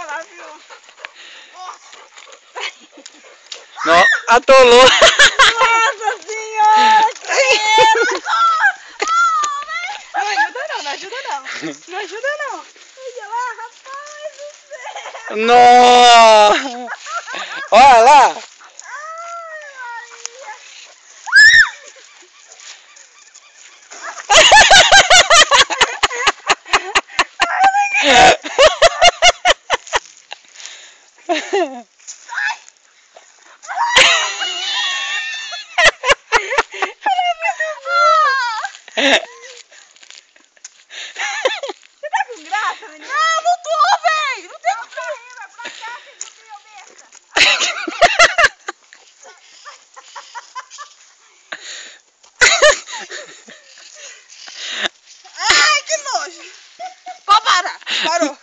vamos lá, viu? Nossa! Não, atolou. Nossa senhora! Não ajuda não, não ajuda não. Não ajuda não. Olha lá, rapaz do céu. Não. Olha lá. Ai, Maria. Você tá com graça, menina? Não, não tô, velho. Não tem que correr, vai pra cá, vocês não têm besta. Ai, que nojo. Pode parar. Parou.